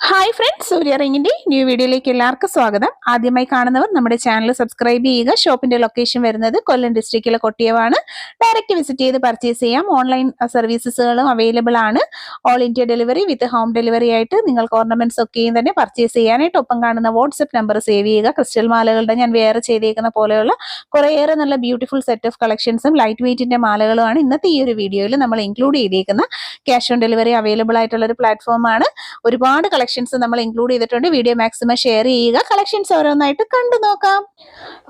Hi friends, സൂര്യ റിങ്ങിന്റെ new വീഡിയോയിലേക്ക് എല്ലാവർക്കും സ്വാഗതം. ആദ്യമായി കാണുന്നവർ നമ്മുടെ ചാനൽ സബ്സ്ക്രൈബ് ചെയ്യുക. ഷോപ്പിന്റെ ലൊക്കേഷൻ വരുന്നത് കൊല്ലം ഡിസ്ട്രിക്റ്റിലെ കൊട്ടിയവാണ്. ഡയറക്റ്റ് വിസിറ്റ് ചെയ്ത് പർച്ചേസ് ചെയ്യാം. ഓൺലൈൻ സർവീസസുകളും അവൈലബിൾ ആണ്. ഓൾ ഇന്ത്യ ഡെലിവറി വിത്ത് ഹോം ഡെലിവറി ആയിട്ട് നിങ്ങൾക്ക് ഓർണമെന്റ്സ് ഒക്കെയും തന്നെ പർച്ചേസ് ചെയ്യാനായിട്ട് ഒപ്പം കാണുന്ന വാട്സ്ആപ്പ് നമ്പർ സേവ് ചെയ്യുക. ക്രിസ്റ്റൽ മാലകളുടെ ഞാൻ വേറെ ചെയ്തേക്കുന്ന പോലെയുള്ള കുറേയേറെ നല്ല ബ്യൂട്ടിഫുൾ സെറ്റ് ഓഫ് കളക്ഷൻസും ലൈറ്റ് വെയിറ്റിന്റെ മാലകളുമാണ് ഇന്നത്തെ ഈ ഒരു വീഡിയോയിൽ നമ്മൾ ഇൻക്ലൂഡ് ചെയ്തേക്കുന്ന. ക്യാഷ് ഓൺ ഡെലിവറി അവൈലബിൾ ആയിട്ടുള്ള ഒരു പ്ലാറ്റ്ഫോമാണ്. ഒരുപാട് കളക്ഷൻസ് നമ്മൾ ഇൻക്ലൂഡ് ചെയ്തിട്ടുണ്ട്. വീഡിയോ മാക്സിമം ഷെയർ ചെയ്യുക. കളക്ഷൻസ് ഓരോന്നായിട്ട് കണ്ടു നോക്കാം.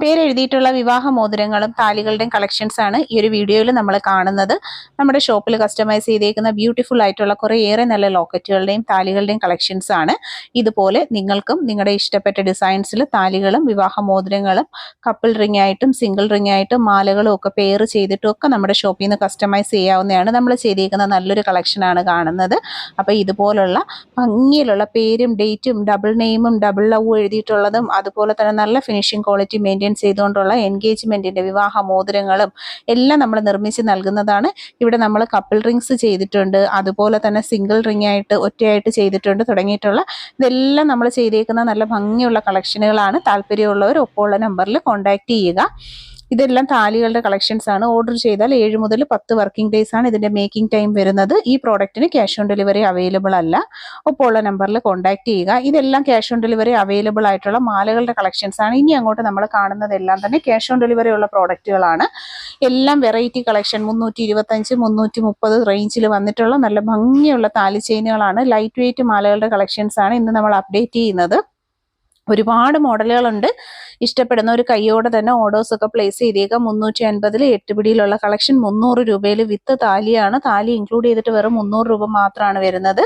പേരെഴുതിയിട്ടുള്ള വിവാഹ മോതിരങ്ങളും താലികളുടെയും കളക്ഷൻസ് ആണ് ഈ ഒരു വീഡിയോയിൽ നമ്മൾ കാണുന്നത്. നമ്മുടെ ഷോപ്പിൽ കസ്റ്റമൈസ് ചെയ്തേക്കുന്ന ബ്യൂട്ടിഫുൾ ആയിട്ടുള്ള കുറേയേറെ നല്ല ലോക്കറ്റുകളുടെയും താലികളുടെയും കളക്ഷൻസ് ആണ്. ഇതുപോലെ നിങ്ങൾക്കും നിങ്ങളുടെ ഇഷ്ടപ്പെട്ട ഡിസൈൻസിൽ താലികളും വിവാഹ മോതിരങ്ങളും കപ്പിൾ റിംഗ് ആയിട്ടും സിംഗിൾ റിംഗ് ആയിട്ടും മാലകളും ഒക്കെ പെയർ ചെയ്തിട്ടും ഒക്കെ നമ്മുടെ ഷോപ്പിൽ നിന്ന് കസ്റ്റമൈസ് ചെയ്യാവുന്നതാണ്. നമ്മൾ ചെയ്തേക്കുന്ന നല്ലൊരു കളക്ഷൻ ആണ് കാണുന്നത്. അപ്പോൾ ഇതുപോലുള്ള ഭംഗിയിലുള്ള പേരും ഡേറ്റും ഡബിൾ നെയിമും ഡബിൾ ലവും എഴുതിയിട്ടുള്ളതും അതുപോലെ തന്നെ നല്ല ഫിനിഷിംഗ് ക്വാളിറ്റി മെയിൻറ്റെയിൻ ചെയ്തുകൊണ്ടുള്ള എൻഗേജ്മെന്റിന്റെ വിവാഹ മോതിരങ്ങളും എല്ലാം നമ്മൾ നിർമ്മിച്ച് നൽകുന്നതാണ്. ഇവിടെ നമ്മൾ കപ്പിൾ റിങ്സ് ചെയ്തിട്ടുണ്ട്, അതുപോലെ തന്നെ സിംഗിൾ റിംഗ് ആയിട്ട് ഒറ്റയായിട്ട് ചെയ്തിട്ടുണ്ട് തുടങ്ങിയിട്ടുള്ള ഇതെല്ലാം നമ്മൾ ചെയ്തേക്കുന്ന നല്ല ഭംഗിയുള്ള കളക്ഷനുകളാണ്. താല്പര്യമുള്ളവർ ഒപ്പമുള്ള നമ്പറിൽ കോൺടാക്ട് ചെയ്യുക. ഇതെല്ലാം താലികളുടെ കളക്ഷൻസ് ആണ്. ഓർഡർ ചെയ്താൽ 7 മുതൽ 10 വർക്കിംഗ് ഡേയ്സ് ആണ് ഇതിന്റെ മേക്കിംഗ് ടൈം വരുന്നത്. ഈ പ്രോഡക്റ്റിന് ക്യാഷ് ഓൺ ഡെലിവറി അവൈലബിൾ അല്ല. ഒപ്പമുള്ള നമ്പറിൽ കോൺടാക്ട് ചെയ്യുക. ഇതെല്ലാം ക്യാഷ് ഓൺ ഡെലിവറി അവൈലബിൾ ആയിട്ടുള്ള മാലകളുടെ കളക്ഷൻസ് ആണ്. ഇനി അങ്ങോട്ട് നമ്മൾ കാണുന്നതെല്ലാം തന്നെ ക്യാഷ് ഓൺ ഡെലിവറി ഉള്ള പ്രോഡക്റ്റുകളാണ്. എല്ലാം വെറൈറ്റി കളക്ഷൻ 325, 330 റേഞ്ചിൽ വന്നിട്ടുള്ള നല്ല ഭംഗിയുള്ള താലി ചെയിനുകളാണ്. ലൈറ്റ് വെയിറ്റ് മാലകളുടെ കളക്ഷൻസ് ആണ് ഇന്ന് നമ്മൾ അപ്ഡേറ്റ് ചെയ്യുന്നത്. ഒരുപാട് മോഡലുകളുണ്ട്. ഇഷ്ടപ്പെടുന്ന ഒരു കൈയോടെ തന്നെ ഓർഡേഴ്സ് ഒക്കെ പ്ലേസ് ചെയ്തേക്കുക. 350 8 പിടിയിലുള്ള കളക്ഷൻ 300 രൂപയിൽ വിത്ത് താലിയാണ്. താലി ഇൻക്ലൂഡ് ചെയ്തിട്ട് വെറും 300 രൂപ മാത്രമാണ് വരുന്നത്.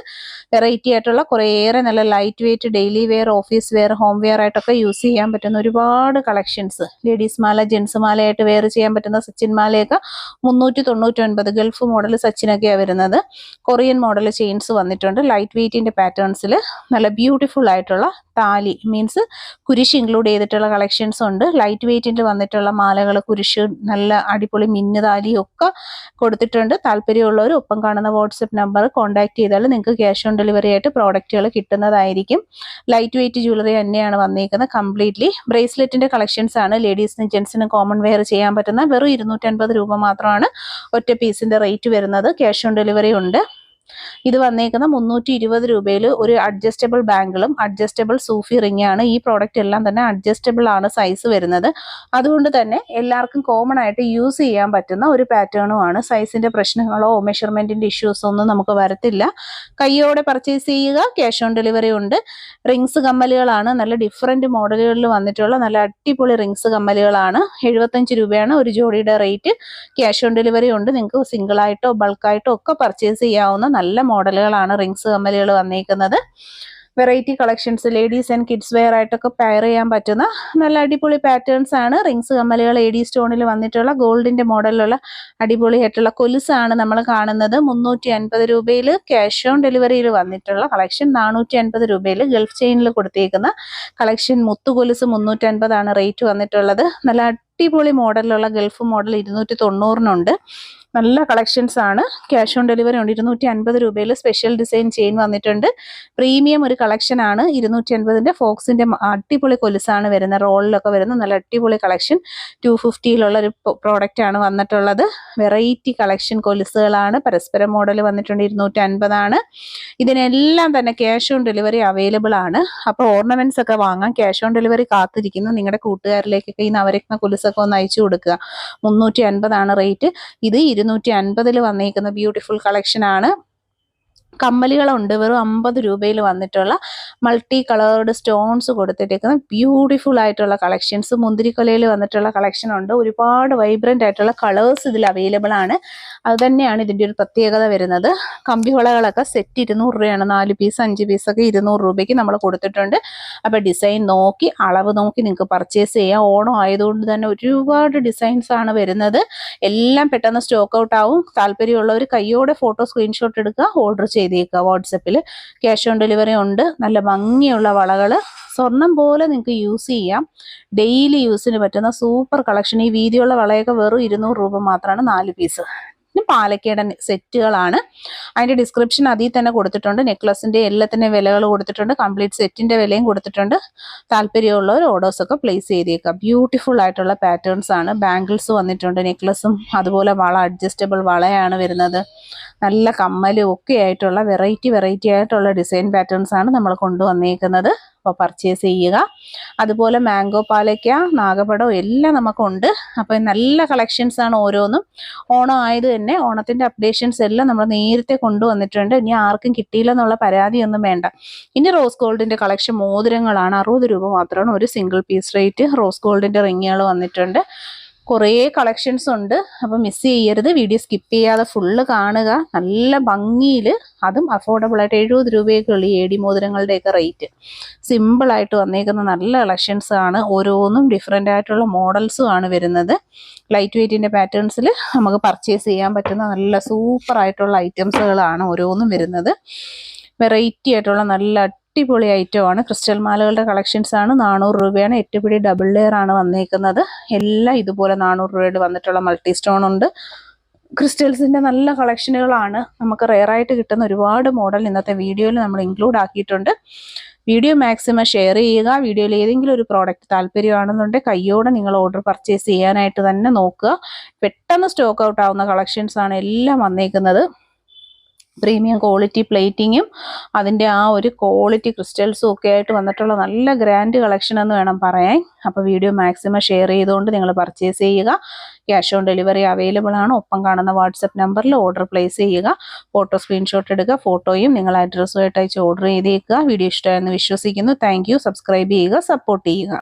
വെറൈറ്റി ആയിട്ടുള്ള കുറേയേറെ നല്ല light weight daily wear, office wear, home wear ആയിട്ടൊക്കെ യൂസ് ചെയ്യാൻ പറ്റുന്ന ഒരുപാട് കളക്ഷൻസ്. ലേഡീസ് മാല, ജെൻസ് മാലയായിട്ട് വെയർ ചെയ്യാൻ പറ്റുന്ന സച്ചിൻ മാലയൊക്കെ 399. ഗൾഫ് മോഡൽ സച്ചിനൊക്കെയാണ് വരുന്നത്. കൊറിയൻ മോഡൽ ചെയിൻസ് വന്നിട്ടുണ്ട്. ലൈറ്റ് വെയിറ്റിന്റെ പാറ്റേൺസിൽ നല്ല ബ്യൂട്ടിഫുൾ ആയിട്ടുള്ള താലി മീൻസ് കുരിശ് ഇൻക്ലൂഡ് ചെയ്തിട്ടുള്ള കളക്ഷൻസ് ഉണ്ട്. ലൈറ്റ് വെയിറ്റിൽ വന്നിട്ടുള്ള മാലകൾ, കുരിശ്, നല്ല അടിപൊളി മിന്നു താലിയും ഒക്കെ കൊടുത്തിട്ടുണ്ട്. താല്പര്യമുള്ളവർ ഒപ്പം കാണുന്ന വാട്സപ്പ് നമ്പർ കോൺടാക്ട് ചെയ്താൽ നിങ്ങൾക്ക് ക്യാഷ് ഓൺ ഡെലിവറി ആയിട്ട് പ്രോഡക്റ്റുകൾ കിട്ടുന്നതായിരിക്കും. ലൈറ്റ് വെയിറ്റ് ജ്വല്ലറി തന്നെയാണ് വന്നിരിക്കുന്നത്. കംപ്ലീറ്റ്ലി ബ്രേസ്ലെറ്റിന്റെ കളക്ഷൻസ് ആണ്. ലേഡീസിനും ജെൻസിനും കോമൺ വെയർ ചെയ്യാൻ പറ്റുന്ന വെറും 250 രൂപ മാത്രമാണ് ഒറ്റ പീസിന്റെ റേറ്റ് വരുന്നത്. ക്യാഷ് ഓൺ ഡെലിവറി ഉണ്ട്. ഇത് വന്നേക്കുന്ന 320 രൂപയിൽ ഒരു അഡ്ജസ്റ്റബിൾ ബാങ്കിളും അഡ്ജസ്റ്റബിൾ സൂഫി റിംഗ് ആണ്. ഈ പ്രോഡക്റ്റ് എല്ലാം തന്നെ അഡ്ജസ്റ്റബിൾ ആണ് സൈസ് വരുന്നത്. അതുകൊണ്ട് തന്നെ എല്ലാവർക്കും കോമൺ ആയിട്ട് യൂസ് ചെയ്യാൻ പറ്റുന്ന ഒരു പാറ്റേണും ആണ്. സൈസിന്റെ പ്രശ്നങ്ങളോ മെഷർമെന്റിന്റെ ഇഷ്യൂസോ ഒന്നും നമുക്ക് വരത്തില്ല. കൈയോടെ പർച്ചേസ് ചെയ്യുക. ക്യാഷ് ഓൺ ഡെലിവറി ഉണ്ട്. റിങ്സ് കമ്മലുകളാണ്. നല്ല ഡിഫറെന്റ് മോഡലുകളിൽ വന്നിട്ടുള്ള നല്ല അടിപൊളി റിങ്സ് കമ്മലുകളാണ്. 75 രൂപയാണ് ഒരു ജോഡിയുടെ റേറ്റ്. ക്യാഷ് ഓൺ ഡെലിവറി ഉണ്ട്. നിങ്ങൾക്ക് സിംഗിൾ ആയിട്ടോ ബൾക്കായിട്ടോ ഒക്കെ പർച്ചേസ് ചെയ്യാവുന്ന നല്ല മോഡലുകളാണ് റിങ്സ് കമ്മലുകൾ വന്നിരിക്കുന്നത്. Variety collections ladies and kids wear ആയിട്ടൊക്കെ പെയർ ചെയ്യാൻ പറ്റുന്ന നല്ല അടിപൊളി പാറ്റേൺസ് ആണ്. റിങ്സ് കമ്മലുകൾ AD സ്റ്റോണിൽ വന്നിട്ടുള്ള ഗോൾഡിന്റെ മോഡലിലുള്ള അടിപൊളിയായിട്ടുള്ള കൊലുസാണ് നമ്മൾ കാണുന്നത്. 350 രൂപയിൽ ക്യാഷ് ഓൺ ഡെലിവറിയിൽ വന്നിട്ടുള്ള കളക്ഷൻ. 450 രൂപയിൽ ഗൾഫ് ചെയിനിൽ കൊടുത്തേക്കുന്ന കളക്ഷൻ. മുത്തുകൊലുസ് 350 ആണ് റേറ്റ് വന്നിട്ടുള്ളത്. നല്ല അടിപൊളി മോഡലിലുള്ള ഗൾഫ് മോഡൽ 290-നുണ്ട്. നല്ല കളക്ഷൻസ് ആണ്. ക്യാഷ് ഓൺ ഡെലിവറി ഉണ്ട്. 250 രൂപയിൽ സ്പെഷ്യൽ ഡിസൈൻ ചെയിൻ വന്നിട്ടുണ്ട്. പ്രീമിയം ഒരു കളക്ഷൻ ആണ്. 250ന്റെ ഫോക്സിന്റെ അടിപൊളി കൊലുസാണ് വരുന്നത്. റോളിലൊക്കെ വരുന്ന നല്ല അടിപൊളി കളക്ഷൻ. 250-ലുള്ള ഒരു പ്രോഡക്റ്റ് ആണ് വന്നിട്ടുള്ളത്. വെറൈറ്റി കളക്ഷൻ കൊലുസുകളാണ്. പരസ്പരം മോഡൽ വന്നിട്ടുണ്ട്. 250 ആണ്. ഇതിനെല്ലാം തന്നെ ക്യാഷ് ഓൺ ഡെലിവറി അവൈലബിൾ ആണ്. അപ്പോൾ ഓർണമെന്റ്സ് ഒക്കെ വാങ്ങാൻ ക്യാഷ് ഓൺ ഡെലിവറി കാത്തിരിക്കുന്നു നിങ്ങളുടെ കൂട്ടുകാരിലേക്കൊക്കെ ഈ നവരത്ന കൊലുസൊക്കെ ഒന്ന് അയച്ചു കൊടുക്കുക. 350 ആണ് റേറ്റ്. ഇത് 250 വന്നിരിക്കുന്ന ബ്യൂട്ടിഫുൾ കളക്ഷൻ ആണ്. കമ്മലുകളുണ്ട്. വെറും 50 രൂപയിൽ വന്നിട്ടുള്ള മൾട്ടി കളേർഡ് സ്റ്റോൺസ് കൊടുത്തിട്ടേക്കുന്ന ബ്യൂട്ടിഫുൾ ആയിട്ടുള്ള കളക്ഷൻസ്. മുന്തിരിക്കൊലയിൽ വന്നിട്ടുള്ള കളക്ഷൻ ഉണ്ട്. ഒരുപാട് വൈബ്രന്റ് ആയിട്ടുള്ള കളേഴ്സ് ഇതിൽ അവൈലബിൾ ആണ്. അത് തന്നെയാണ് ഇതിൻ്റെ ഒരു പ്രത്യേകത വരുന്നത്. കമ്പിവളകളൊക്കെ സെറ്റ് 200 രൂപയാണ്. 4 പീസ് 5 പീസൊക്കെ 200 രൂപയ്ക്ക് നമ്മൾ കൊടുത്തിട്ടുണ്ട്. അപ്പോൾ ഡിസൈൻ നോക്കി അളവ് നോക്കി നിങ്ങൾക്ക് പർച്ചേസ് ചെയ്യാം. ഓണം ആയതുകൊണ്ട് തന്നെ ഒരുപാട് ഡിസൈൻസ് ആണ് വരുന്നത്. എല്ലാം പെട്ടെന്ന് സ്റ്റോക്ക് ഔട്ട് ആവും. താല്പര്യമുള്ളവർ കയ്യോടെ ഫോട്ടോ സ്ക്രീൻഷോട്ട് എടുക്കുക, ഓർഡർ ചെയ്തേക്കുക. വാട്സപ്പിൽ ക്യാഷ് ഓൺ ഡെലിവറി ഉണ്ട്. നല്ല ഭംഗിയുള്ള വളകൾ സ്വർണം പോലെ നിങ്ങൾക്ക് യൂസ് ചെയ്യാം. ഡെയിലി യൂസിന് പറ്റുന്ന സൂപ്പർ കളക്ഷൻ. ഈ വീതിയുള്ള വളയൊക്കെ വെറും 200 രൂപ മാത്രമാണ് 4 പീസ്. പിന്നെ പാലക്കയുടെ സെറ്റുകളാണ്. അതിൻ്റെ ഡിസ്ക്രിപ്ഷൻ അതിൽ തന്നെ കൊടുത്തിട്ടുണ്ട്. നെക്ലസിൻ്റെ എല്ലാത്തിൻ്റെ വിലകൾ കൊടുത്തിട്ടുണ്ട്. കംപ്ലീറ്റ് സെറ്റിൻ്റെ വിലയും കൊടുത്തിട്ടുണ്ട്. താല്പര്യമുള്ളവർ ഓർഡേഴ്സൊക്കെ പ്ലേസ് ചെയ്തേക്കാം. ബ്യൂട്ടിഫുൾ ആയിട്ടുള്ള പാറ്റേൺസ് ആണ്. ബാംഗിൾസ് വന്നിട്ടുണ്ട്, നെക്ലസും അതുപോലെ വള, അഡ്ജസ്റ്റബിൾ വളയാണ് വരുന്നത്. നല്ല കമ്മലും ഒക്കെ ആയിട്ടുള്ള വെറൈറ്റി ആയിട്ടുള്ള ഡിസൈൻ പാറ്റേൺസ് ആണ് നമ്മൾ കൊണ്ടുവന്നേക്കുന്നത്. അപ്പോൾ പർച്ചേസ് ചെയ്യുക. അതുപോലെ മാംഗോ പാലയ്ക്ക, നാഗപടം എല്ലാം നമുക്കുണ്ട്. അപ്പോൾ നല്ല കളക്ഷൻസ് ആണ് ഓരോന്നും. ഓണം ആയത് തന്നെ ഓണത്തിൻ്റെ അപ്ഡേഷൻസ് എല്ലാം നമ്മൾ നേരത്തെ കൊണ്ടുവന്നിട്ടുണ്ട്. ഇനി ആർക്കും കിട്ടിയില്ലെന്നുള്ള പരാതിയൊന്നും വേണ്ട. ഇനി റോസ് ഗോൾഡിൻ്റെ കളക്ഷൻ മോതിരങ്ങളാണ്. 60 രൂപ മാത്രമാണ് ഒരു സിംഗിൾ പീസ് റേറ്റ്. റോസ് ഗോൾഡിൻ്റെ റിങ്ങുകൾ വന്നിട്ടുണ്ട്. കുറേ കളക്ഷൻസ് ഉണ്ട്. അപ്പോൾ മിസ് ചെയ്യരുത്. വീഡിയോ സ്കിപ്പ് ചെയ്യാതെ ഫുള്ള് കാണുക. നല്ല ഭംഗിയിൽ, അതും അഫോർഡബിൾ ആയിട്ട് 70 രൂപയൊക്കെ ഉള്ളൂ ഈ ഏടി മോതിരങ്ങളുടെയൊക്കെ റേറ്റ്. സിമ്പിളായിട്ട് വന്നേക്കുന്ന നല്ല കളക്ഷൻസ് ആണ്. ഓരോന്നും ഡിഫറെൻ്റ് ആയിട്ടുള്ള മോഡൽസും ആണ് വരുന്നത്. ലൈറ്റ് വെയ്റ്റിൻ്റെ പാറ്റേൺസിൽ നമുക്ക് പർച്ചേസ് ചെയ്യാൻ പറ്റുന്ന നല്ല സൂപ്പർ ആയിട്ടുള്ള ഐറ്റംസുകളാണ് ഓരോന്നും വരുന്നത്. വെറൈറ്റി ആയിട്ടുള്ള നല്ല അടിപൊളി ഐറ്റമാണ്. ക്രിസ്റ്റൽ മാലകളുടെ കളക്ഷൻസ് ആണ്. 400 രൂപയാണ്. 8 പിടി ഡബിൾ ലെയർ ആണ് വന്നേക്കുന്നത്. എല്ലാം ഇതുപോലെ 400 രൂപയുടെ വന്നിട്ടുള്ള മൾട്ടി സ്റ്റോൺ ഉണ്ട്. ക്രിസ്റ്റൽസിൻ്റെ നല്ല കളക്ഷനുകളാണ്. നമുക്ക് റെയറായിട്ട് കിട്ടുന്ന ഒരുപാട് മോഡൽ ഇന്നത്തെ വീഡിയോയിൽ നമ്മൾ ഇൻക്ലൂഡ് ആക്കിയിട്ടുണ്ട്. വീഡിയോ മാക്സിമം ഷെയർ ചെയ്യുക. വീഡിയോയിൽ ഏതെങ്കിലും ഒരു പ്രോഡക്റ്റ് താല്പര്യമാണെന്നുണ്ടെങ്കിൽ കയ്യോടെ നിങ്ങൾ ഓർഡർ പർച്ചേസ് ചെയ്യാനായിട്ട് തന്നെ നോക്കുക. പെട്ടെന്ന് സ്റ്റോക്ക് ഔട്ട് ആവുന്ന കളക്ഷൻസ് ആണ് എല്ലാം വന്നേക്കുന്നത്. പ്രീമിയം ക്വാളിറ്റി പ്ലേറ്റിങ്ങും അതിൻ്റെ ആ ഒരു ക്വാളിറ്റി ക്രിസ്റ്റൽസും ഒക്കെ ആയിട്ട് വന്നിട്ടുള്ള നല്ല ഗ്രാൻഡ് കളക്ഷൻ എന്ന് വേണം പറയാൻ. അപ്പോൾ വീഡിയോ മാക്സിമം ഷെയർ ചെയ്തുകൊണ്ട് നിങ്ങൾ പർച്ചേസ് ചെയ്യുക. ക്യാഷ് ഓൺ ഡെലിവറി അവൈലബിൾ ആണ്. ഒപ്പം കാണുന്ന വാട്സപ്പ് നമ്പറിൽ ഓർഡർ പ്ലേസ് ചെയ്യുക. ഫോട്ടോ സ്ക്രീൻഷോട്ട് എടുക്കുക. ഫോട്ടോയും നിങ്ങൾ അഡ്രസ്സുമായിട്ട് അയച്ച് ഓർഡർ ചെയ്തേക്കുക. വീഡിയോ ഇഷ്ടമായെന്ന് വിശ്വസിക്കുന്നു. Thank you. സബ്സ്ക്രൈബ് ചെയ്യുക, സപ്പോർട്ട് ചെയ്യുക.